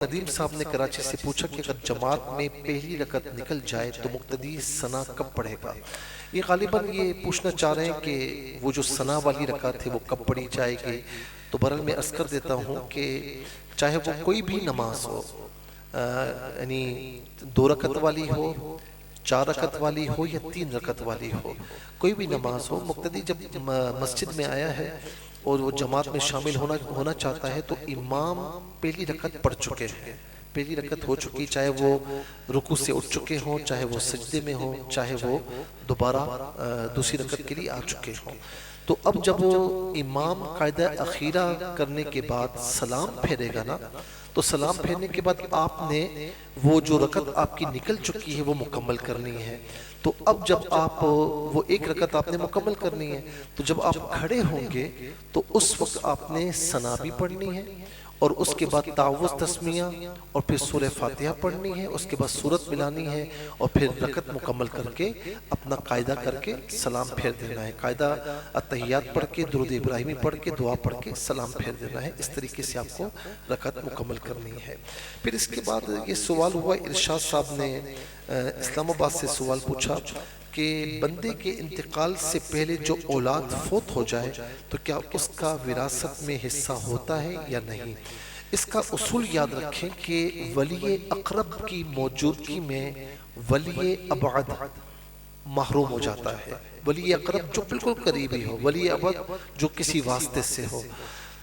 ندیم صاحب نے کراچی سے پوچھا کہ اگر جماعت میں پہلی رکعت نکل جائے تو مقتدی ثنا کب پڑھے گا؟ یہ غالباً یہ پوچھنا چاہ رہے ہیں کہ وہ جو ثنا والی رکعت ہے وہ کب پڑھی جائے گی۔ تو بہرحال میں عرض کر دیتا ہوں کہ چاہے وہ کوئی بھی نماز ہو، یعنی 2 رکعت والی ہو، 4 رکعت والی ہو یا 3 رکعت والی ہو، کوئی بھی نماز ہو، مقتدی جب مسجد میں آیا ہے اور وہ جماعت میں شامل ہونا چاہتا ہے تو امام پہلی رکعت پڑھ چکے ہیں، پہلی رکعت ہو چکی، چاہے وہ رکوع سے اٹھ چکے ہوں، چاہے وہ سجدے میں ہوں، چاہے وہ دوبارہ دوسری رکعت کے لیے آ چکے ہوں۔ تو اب جب امام قاعدہ اخیرہ کرنے کے بعد سلام پھیرے گا نا، تو سلام پھیرنے کے بعد آپ نے وہ جو رکعت آپ کی نکل چکی ہے وہ مکمل کرنی ہے۔ تو اب جب آپ وہ 1 رکعت آپ نے مکمل کرنی ہے، تو جب آپ کھڑے ہوں گے تو اس وقت آپ نے ثنا بھی پڑھنی ہے، اور اس کے بعد تعوذ تسمیہ، اور پھر سورہ فاتحہ پڑھنی ہے، اس کے بعد سورت ملانی ہے، اور پھر رکعت مکمل کر کے اپنا قاعدہ کر کے سلام پھیر دینا ہے۔ قاعدہ التحیات پڑھ کے، درود ابراہیمی پڑھ کے، دعا پڑھ کے سلام پھیر دینا ہے۔ اس طریقے سے آپ کو رکعت مکمل کرنی ہے۔ پھر اس کے بعد یہ سوال ہوا، ارشاد صاحب نے اسلام آباد سے سوال پوچھا کہ بندے کے انتقال سے پہلے جو اولاد فوت ہو جائے تو کیا اس کا وراثت میں حصہ ہوتا ہے یا نہیں؟ اس کا اصول یاد رکھیں کہ ولی اقرب کی موجودگی میں ولی ابعد محروم ہو جاتا ہے۔ ولی اقرب جو بالکل قریبی ہو، ولی ابعد جو کسی واسطے سے ہو۔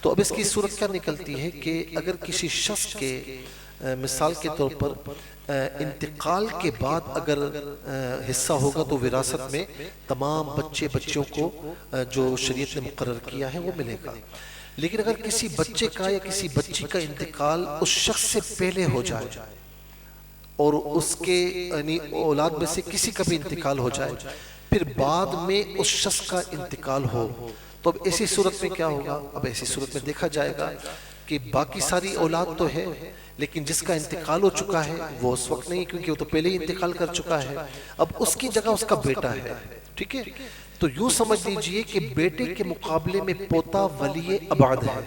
تو اب اس کی صورت کیا نکلتی ہے کہ اگر کسی شخص کے مثال کے طور پر انتقال کے بعد اگر حصہ ہوگا تو وراثت میں تمام بچوں کو جو شریعت نے مقرر کیا ہے وہ ملے گا۔ لیکن اگر کسی بچے کا یا کسی بچی کا انتقال اس شخص سے پہلے ہو جائے اور اس کے یعنی اولاد میں سے کسی کا بھی انتقال ہو جائے، پھر بعد میں اس شخص کا انتقال ہو، تو اب ایسی صورت میں کیا ہوگا؟ اب ایسی صورت میں دیکھا جائے گا کہ باقی ساری اولاد تو ہے، لیکن جس کا انتقال ہو چکا ہے وہ اس وقت نہیں، کیونکہ وہ تو پہلے ہی انتقال کر چکا ہے۔ اب اس کی جگہ اس کا بیٹا ہے، ٹھیک ہے؟ تو یوں سمجھ لیجئے کہ بیٹے کے مقابلے میں پوتا ولی ابعد ہے،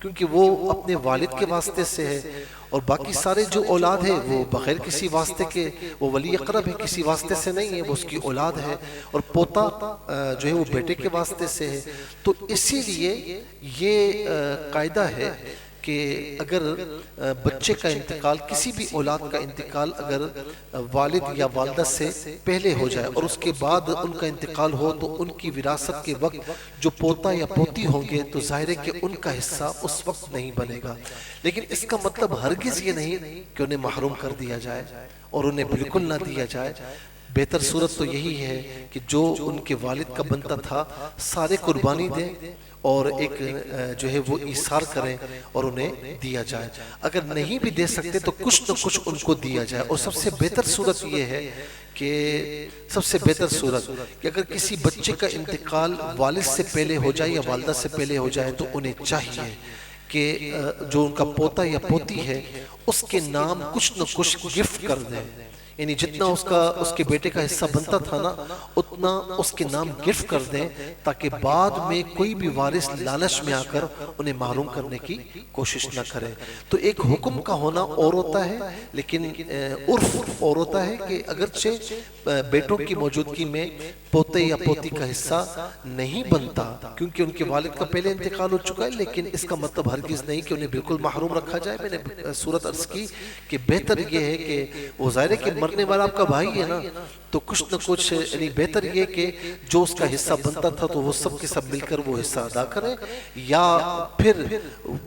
کیونکہ وہ اپنے والد کے واسطے سے ہے، اور باقی سارے جو اولاد ہے وہ بغیر کسی واسطے کے، وہ ولی اقرب ہے، کسی واسطے سے نہیں ہے، وہ اس کی اولاد ہے، اور پوتا جو ہے وہ بیٹے کے واسطے سے ہے۔ تو اسی لیے یہ قاعدہ ہے کہ اگر بچے کا انتقال، کسی بھی اولاد کا انتقال اگر والد یا والدہ سے پہلے ہو جائے اور اس کے بعد ان کا انتقال ہو، تو ان کی وراثت کے وقت جو پوتا یا پوتی ہوں گے تو ظاہر ہے کہ ان کا حصہ اس وقت نہیں بنے گا۔ لیکن اس کا مطلب ہرگز یہ نہیں کہ انہیں محروم کر دیا جائے اور انہیں بالکل نہ دیا جائے۔ بہتر صورت تو یہی ہے کہ جو ان کے والد کا بنتا تھا سارے قربانی دیں اور ایک جو ہے وہ ایثار کریں اور انہیں دیا جائے۔ اگر نہیں بھی دے سکتے تو کچھ نہ کچھ ان کو دیا جائے، اور سب سے بہتر صورت یہ ہے کہ اگر کسی بچے کا انتقال والد سے پہلے ہو جائے یا والدہ سے پہلے ہو جائے تو انہیں چاہیے کہ جو ان کا پوتا یا پوتی ہے اس کے نام کچھ نہ کچھ گفٹ کر دیں، یعنی جتنا اس کے بیٹے کا حصہ بنتا تھا نا اتنا اس کے نام گفٹ کر دیں، تاکہ بعد میں کوئی بھی وارث لالچ میں آ کر انہیں محروم کرنے کی کوشش نہ کرے۔ تو ایک حکم کا ہونا اور ہوتا ہے، لیکن عرف اور ہوتا ہے کہ اگرچہ بیٹوں کی موجودگی میں پوتے یا پوتی کا حصہ نہیں بنتا کیونکہ ان کے والد کا پہلے انتقال ہو چکا ہے، لیکن اس کا مطلب ہرگز نہیں کہ انہیں بالکل محروم رکھا جائے۔ میں نے صورت عرض کی کہ بہتر یہ ہے کہ وہ ظاہر ہے کہ مرنے والا آپ کا بھائی ہے نا، تو کچھ نہ کچھ یعنی بہتر یہ کہ جو اس کا حصہ بنتا تھا تو وہ سب کے سب مل کر وہ حصہ ادا کریں، یا پھر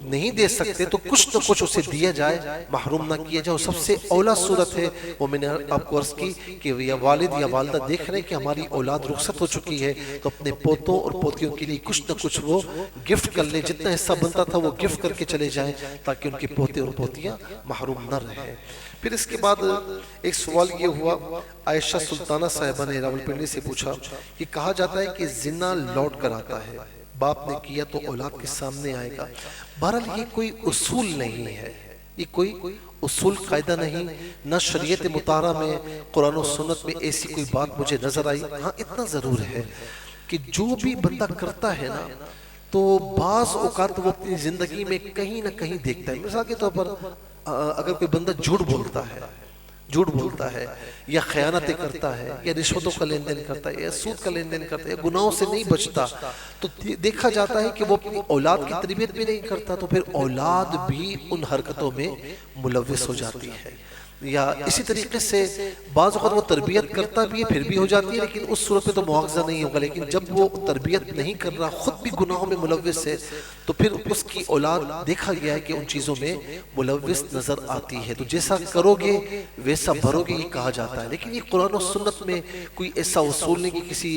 نہیں دے سکتے تو کچھ نہ کچھ اسے دیا جائے، محروم نہ کیا جائے۔ سب سے اولا صورت ہے وہ میں نے آپ کو عرض کی کہ یا والد یا والدہ دیکھ رہے ہیں کہ ہماری اولاد رخصت ہو چکی ہے تو اپنے پوتوں اور پوتیوں کے لیے کچھ نہ کچھ وہ گفٹ کر لیں، جتنا حصہ بنتا تھا وہ گفٹ کر کے چلے جائیں تاکہ ان کے پوتے اور پوتیاں محروم نہ رہیں۔ پھر اس کے بعد ایک سوال یہ ہوا، عائشہ سلطانہ صاحبہ نے راولپنڈی سے پوچھا کہ کہا جاتا ہے کہ زنا لوٹ کر آتا ہے، باپ نے کیا تو اولاد کے سامنے آئے گا۔ بہرحال یہ کوئی اصول نہیں ہے، یہ کوئی اصول قاعدہ نہیں، نہ شریعت مطہرہ میں قرآن و سنت میں ایسی کوئی بات مجھے نظر آئی۔ ہاں اتنا ضرور ہے کہ جو بھی بندہ کرتا ہے نا تو بعض اوقات وہ اپنی زندگی میں کہیں نہ کہیں دیکھتا ہے۔ مثال کے طور پر اگر کوئی بندہ جھوٹ بولتا ہے یا خیانتیں کرتا ہے یا رشوتوں کا لین دین کرتا ہے یا سود کا لین دین کرتا ہے یا گناہوں سے نہیں بچتا، تو دیکھا جاتا ہے کہ وہ اپنی اولاد کی تربیت بھی نہیں کرتا، تو پھر اولاد بھی ان حرکتوں میں ملوث ہو جاتی ہے۔ یا اسی طریقے سے بعض اوقات وہ تربیت کرتا بھی ہے پھر بھی ہو جاتی ہے، لیکن اس صورت میں تو مواخذہ نہیں ہوگا، لیکن جب وہ تربیت نہیں کر رہا، خود بھی گناہوں میں ملوث ہے، تو پھر اس کی اولاد دیکھا گیا ہے کہ ان چیزوں میں ملوث نظر آتی ہے۔ تو جیسا کرو گے ویسا بھرو گے، یہ کہا جاتا ہے۔ لیکن یہ قرآن و سنت میں کوئی ایسا اصول نہیں کہ کسی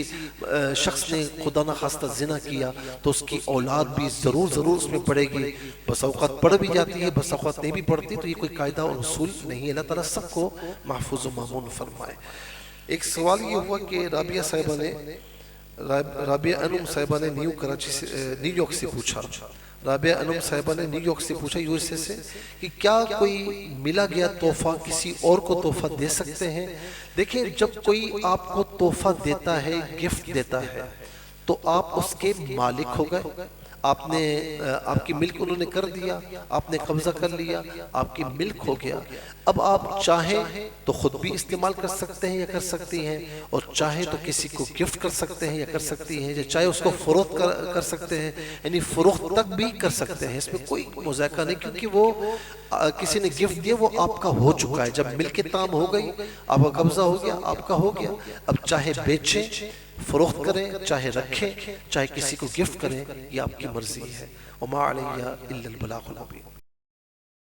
شخص نے خدا نخواستہ زنا کیا تو اس کی اولاد بھی ضرور اس میں پڑے گی۔ بس اوقات پڑھ بھی جاتی ہے، بس اوقات نہیں بھی پڑھتی، تو یہ کوئی قاعدہ اور اصول نہیں ہے۔ اللہ تعالیٰ سب کو محفوظ و مامون فرمائے۔ ایک سوال یہ ہوا کہ رابعہ انم صاحبہ نے نیو یارک سے پوچھا، رابعہ انم صاحبہ نے نیو یارک سے پوچھا یو ایس اے سے، کہ کیا کوئی ملا گیا تحفہ کسی اور کو تحفہ دے سکتے ہیں؟ دیکھیں، جب کوئی آپ کو تحفہ دیتا ہے، گفٹ دیتا ہے، تو آپ اس کے مالک ہو گئے۔ آپ کی ملک انہوں نے کر دیا، آپ نے قبضہ کر لیا، آپ کی ملک ہو گیا۔ اب آپ چاہیں تو خود بھی استعمال کر سکتے ہیں یا کر سکتی ہیں، اور چاہیں تو کسی کو گفٹ کر سکتے ہیں یا کر سکتی ہیں، یا چاہے اس کو فروخت کر سکتے ہیں، یعنی فروخت تک بھی کر سکتے ہیں۔ اس میں کوئی مذائقہ نہیں، کیونکہ وہ کسی نے گفٹ دیا، وہ آپ کا ہو چکا ہے۔ جب ملک تام ہو گئی، آپ کا قبضہ ہو گیا، آپ کا ہو گیا۔ اب چاہے بیچیں، فروخت کریں، چاہے رکھیں، چاہے کسی کو گفٹ کریں، یہ آپ کی مرضی ہے۔ وما علیہ الا البلاغ المبین۔